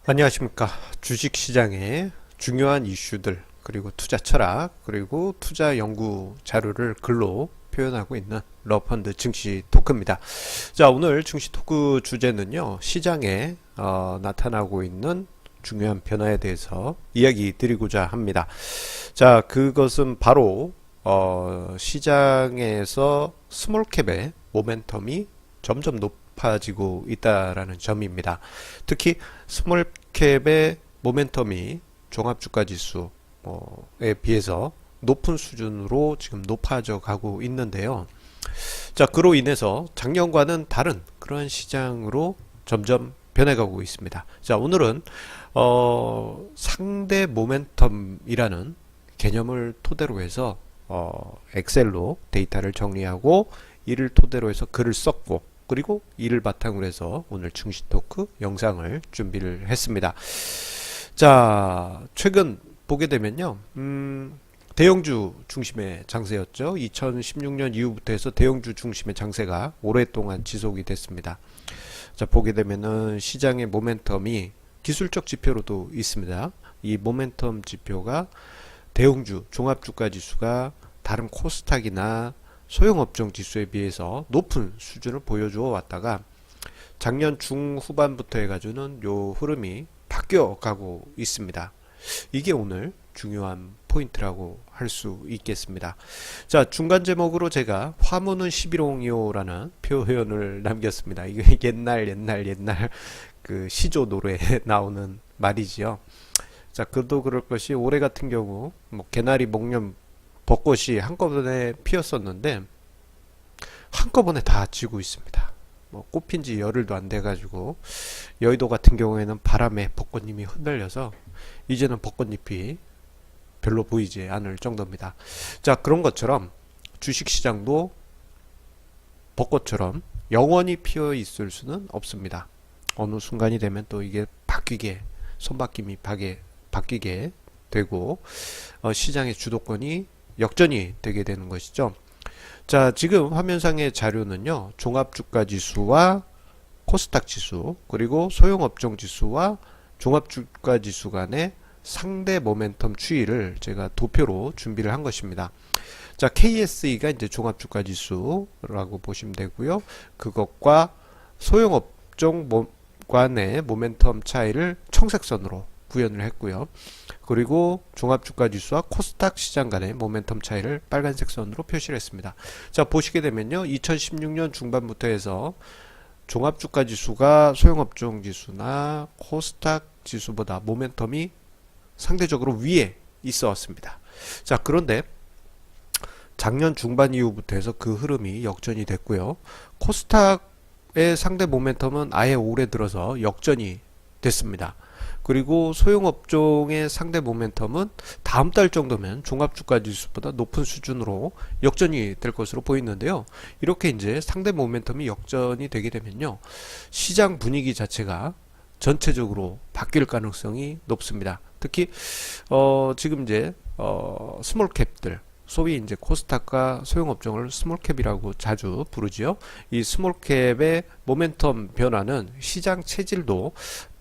안녕하십니까. 주식시장의 중요한 이슈들, 그리고 투자 철학, 그리고 투자 연구 자료를 글로 표현하고 있는 러펀드 증시 토크입니다. 자, 오늘 증시 토크 주제는요, 시장에 나타나고 있는 중요한 변화에 대해서 이야기 드리고자 합니다. 자, 그것은 바로 시장에서 스몰캡의 모멘텀이 점점 높아지고 있다라는 점입니다. 특히 스몰캡의 모멘텀이 종합주가지수에 비해서 높은 수준으로 지금 높아져 가고 있는데요. 자, 그로 인해서 작년과는 다른 그런 시장으로 점점 변해가고 있습니다. 자, 오늘은 상대 모멘텀이라는 개념을 토대로 해서 엑셀로 데이터를 정리하고 이를 토대로 해서 글을 썼고, 그리고 이를 바탕으로 해서 오늘 증시 토크 영상을 준비를 했습니다. 자, 최근 보게 되면요, 대형주 중심의 장세였죠. 2016년 이후부터 해서 대형주 중심의 장세가 오랫동안 지속이 됐습니다. 자, 보게 되면은 시장의 모멘텀이 기술적 지표로도 있습니다. 이 모멘텀 지표가 대형주 종합주가 지수가 다른 코스닥이나 소형업종 지수에 비해서 높은 수준을 보여주어 왔다가 작년 중후반부터 해가지고는 요 흐름이 바뀌어 가고 있습니다. 이게 오늘 중요한 포인트라고 할 수 있겠습니다. 자, 중간 제목으로 제가 화무는 11홍이요라는 표현을 남겼습니다. 이게 옛날 그 시조 노래에 나오는 말이지요. 자, 그도 그럴 것이 올해 같은 경우 뭐 개나리, 목련, 벚꽃이 한꺼번에 피었었는데 한꺼번에 다 지고 있습니다. 뭐 꽃핀 지 열흘도 안 돼가지고 여의도 같은 경우에는 바람에 벚꽃잎이 흔들려서 이제는 벚꽃잎이 별로 보이지 않을 정도입니다. 자, 그런 것처럼 주식시장도 벚꽃처럼 영원히 피어 있을 수는 없습니다. 어느 순간이 되면 또 이게 바뀌게, 손바뀜이 바뀌게 되고 시장의 주도권이 역전이 되게 되는 것이죠. 자, 지금 화면상의 자료는요, 종합주가지수와 코스닥지수, 그리고 소형업종지수와 종합주가지수 간의 상대 모멘텀 추이를 제가 도표로 준비를 한 것입니다. 자, KSE가 이제 종합주가지수라고 보시면 되고요. 그것과 소형업종 간의 모멘텀 차이를 청색선으로 구현을 했고요. 그리고 종합주가지수와 코스닥 시장 간의 모멘텀 차이를 빨간색 선으로 표시를 했습니다. 자, 보시게 되면요, 2016년 중반부터 해서 종합주가지수가 소형업종 지수나 코스닥 지수보다 모멘텀이 상대적으로 위에 있어 왔습니다. 자, 그런데 작년 중반 이후부터 해서 그 흐름이 역전이 됐고요. 코스닥의 상대 모멘텀은 아예 올해 들어서 역전이 됐습니다. 그리고 소형업종의 상대 모멘텀은 다음 달 정도면 종합주가 지수보다 높은 수준으로 역전이 될 것으로 보이는데요. 이렇게 이제 상대 모멘텀이 역전이 되게 되면요, 시장 분위기 자체가 전체적으로 바뀔 가능성이 높습니다. 특히 지금 이제 스몰캡들, 소위 이제 코스닥과 소형업종을 스몰캡이라고 자주 부르지요. 이 스몰캡의 모멘텀 변화는 시장 체질도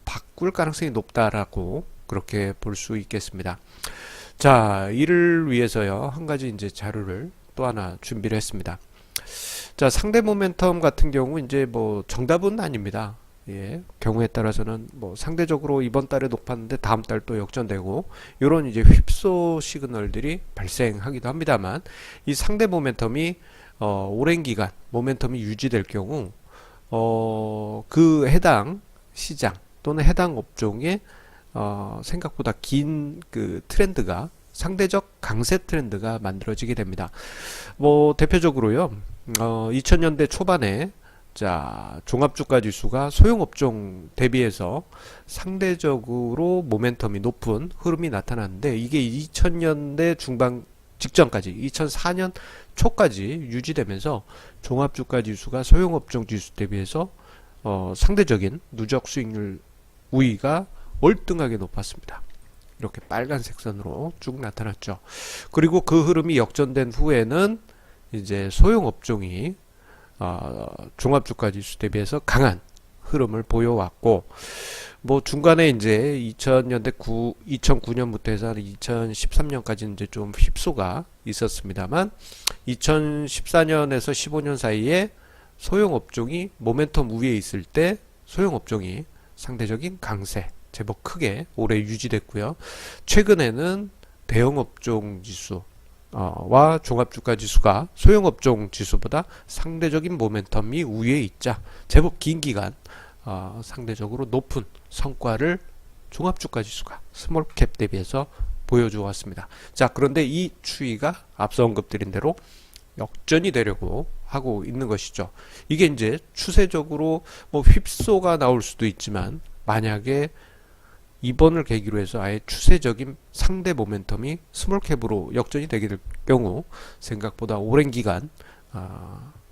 바꿀 가능성이 높다라고 그렇게 볼 수 있겠습니다. 자, 이를 위해서요, 한 가지 이제 자료를 또 하나 준비를 했습니다. 자, 상대 모멘텀 같은 경우 이제 뭐 정답은 아닙니다. 예, 경우에 따라서는 뭐 상대적으로 이번 달에 높았는데 다음 달 또 역전되고 이런 이제 휩소 시그널들이 발생하기도 합니다만, 이 상대 모멘텀이 오랜 기간 모멘텀이 유지될 경우 그 해당 시장 또는 해당 업종의 생각보다 긴 그 트렌드가, 상대적 강세 트렌드가 만들어지게 됩니다. 뭐 대표적으로요, 2000년대 초반에 자, 종합주가 지수가 소형업종 대비해서 상대적으로 모멘텀이 높은 흐름이 나타났는데, 이게 2000년대 중반 직전까지 2004년 초까지 유지되면서 종합주가 지수가 소형업종 지수 대비해서 상대적인 누적 수익률 우위가 월등하게 높았습니다. 이렇게 빨간색 선으로 쭉 나타났죠. 그리고 그 흐름이 역전된 후에는 이제 소형업종이 종합주가지수 대비해서 강한 흐름을 보여왔고, 뭐 중간에 이제 2009년부터 해서 2013년까지 이제 좀 휩소가 있었습니다만 2014년에서 15년 사이에 소형업종이 모멘텀 위에 있을 때 소형업종이 상대적인 강세 제법 크게 오래 유지됐고요. 최근에는 대형업종 지수 와 종합주가 지수가 소형업종 지수보다 상대적인 모멘텀이 우위에 있자 제법 긴 기간 상대적으로 높은 성과를 종합주가 지수가 스몰캡 대비해서 보여주어 왔습니다. 자, 그런데 이 추이가 앞서 언급드린 대로 역전이 되려고 하고 있는 것이죠. 이게 이제 추세적으로 뭐 휩소가 나올 수도 있지만 만약에 이번을 계기로 해서 아예 추세적인 상대 모멘텀이 스몰캡으로 역전이 되게 될 경우 생각보다 오랜 기간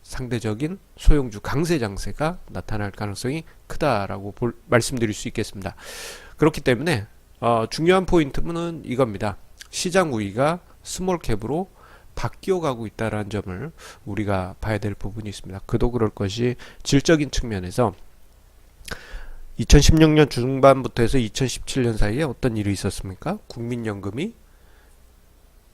상대적인 소형주 강세 장세가 나타날 가능성이 크다라고 말씀드릴 수 있겠습니다. 그렇기 때문에 중요한 포인트는 이겁니다. 시장 우위가 스몰캡으로 바뀌어가고 있다는 점을 우리가 봐야 될 부분이 있습니다. 그도 그럴 것이 질적인 측면에서 2016년 중반부터 해서 2017년 사이에 어떤 일이 있었습니까? 국민연금이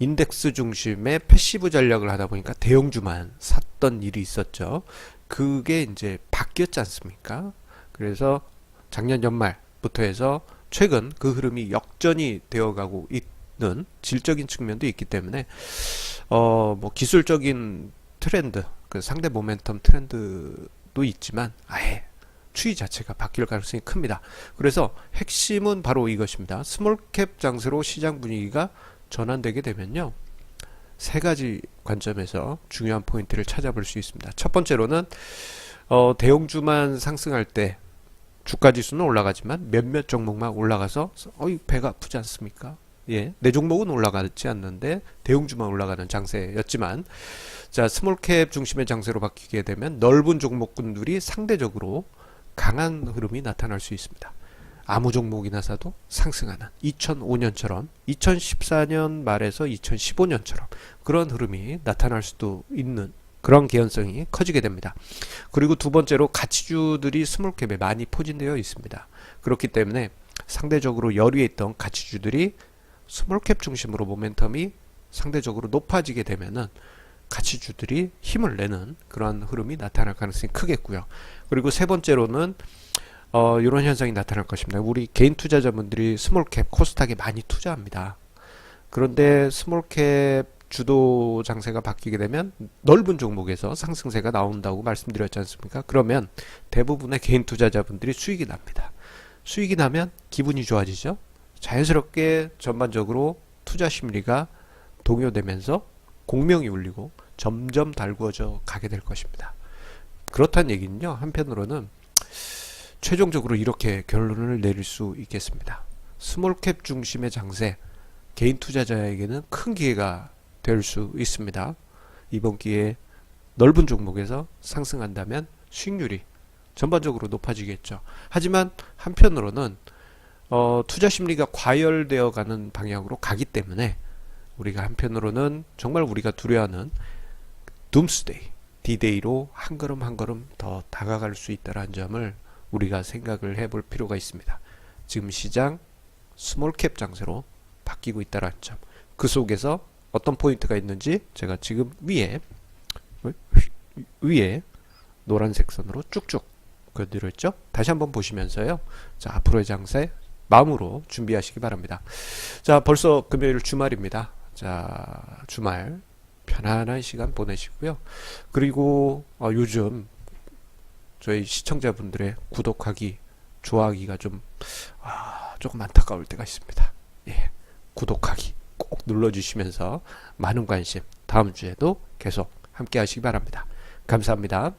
인덱스 중심의 패시브 전략을 하다 보니까 대형주만 샀던 일이 있었죠. 그게 이제 바뀌었지 않습니까? 그래서 작년 연말부터 해서 최근 그 흐름이 역전이 되어가고 있는 질적인 측면도 있기 때문에 뭐 기술적인 트렌드, 그 상대 모멘텀 트렌드도 있지만 아예 추이 자체가 바뀔 가능성이 큽니다. 그래서 핵심은 바로 이것입니다. 스몰캡 장세로 시장 분위기가 전환되게 되면요, 세 가지 관점에서 중요한 포인트를 찾아볼 수 있습니다. 첫 번째로는 대형주만 상승할 때 주가 지수는 올라가지만 몇몇 종목만 올라가서 배가 아프지 않습니까? 예, 내 종목은 올라가지 않는데 대형주만 올라가는 장세였지만, 자, 스몰캡 중심의 장세로 바뀌게 되면 넓은 종목군들이 상대적으로 강한 흐름이 나타날 수 있습니다. 아무 종목이나 사도 상승하는 2005년처럼 2014년 말에서 2015년처럼 그런 흐름이 나타날 수도 있는 그런 개연성이 커지게 됩니다. 그리고 두 번째로 가치주들이 스몰캡에 많이 포진되어 있습니다. 그렇기 때문에 상대적으로 열의에 있던 가치주들이 스몰캡 중심으로 모멘텀이 상대적으로 높아지게 되면은 가치주들이 힘을 내는 그런 흐름이 나타날 가능성이 크겠고요. 그리고 세 번째로는 이런 현상이 나타날 것입니다. 우리 개인 투자자분들이 스몰캡 코스닥에 많이 투자합니다. 그런데 스몰캡 주도 장세가 바뀌게 되면 넓은 종목에서 상승세가 나온다고 말씀드렸지 않습니까? 그러면 대부분의 개인 투자자분들이 수익이 납니다. 수익이 나면 기분이 좋아지죠. 자연스럽게 전반적으로 투자 심리가 동요되면서 공명이 울리고 점점 달구어져 가게 될 것입니다. 그렇다는 얘기는요, 한편으로는 최종적으로 이렇게 결론을 내릴 수 있겠습니다. 스몰캡 중심의 장세, 개인 투자자에게는 큰 기회가 될 수 있습니다. 이번 기회에 넓은 종목에서 상승한다면 수익률이 전반적으로 높아지겠죠. 하지만 한편으로는 투자 심리가 과열되어 가는 방향으로 가기 때문에 우리가 한편으로는 정말 우리가 두려워하는 둠스데이, 디데이로 한 걸음 한 걸음 더 다가갈 수 있다는 점을 우리가 생각을 해볼 필요가 있습니다. 지금 시장 스몰캡 장세로 바뀌고 있다는 점, 그 속에서 어떤 포인트가 있는지 제가 지금 위에 노란색 선으로 쭉쭉 그려드렸죠. 다시 한번 보시면서요, 자, 앞으로의 장세 마음으로 준비하시기 바랍니다. 자, 벌써 금요일 주말입니다. 자, 주말 편안한 시간 보내시고요. 그리고 요즘 저희 시청자분들의 구독하기, 좋아하기가 조금 안타까울 때가 있습니다. 예, 구독하기 꼭 눌러주시면서 많은 관심 다음 주에도 계속 함께 하시기 바랍니다. 감사합니다.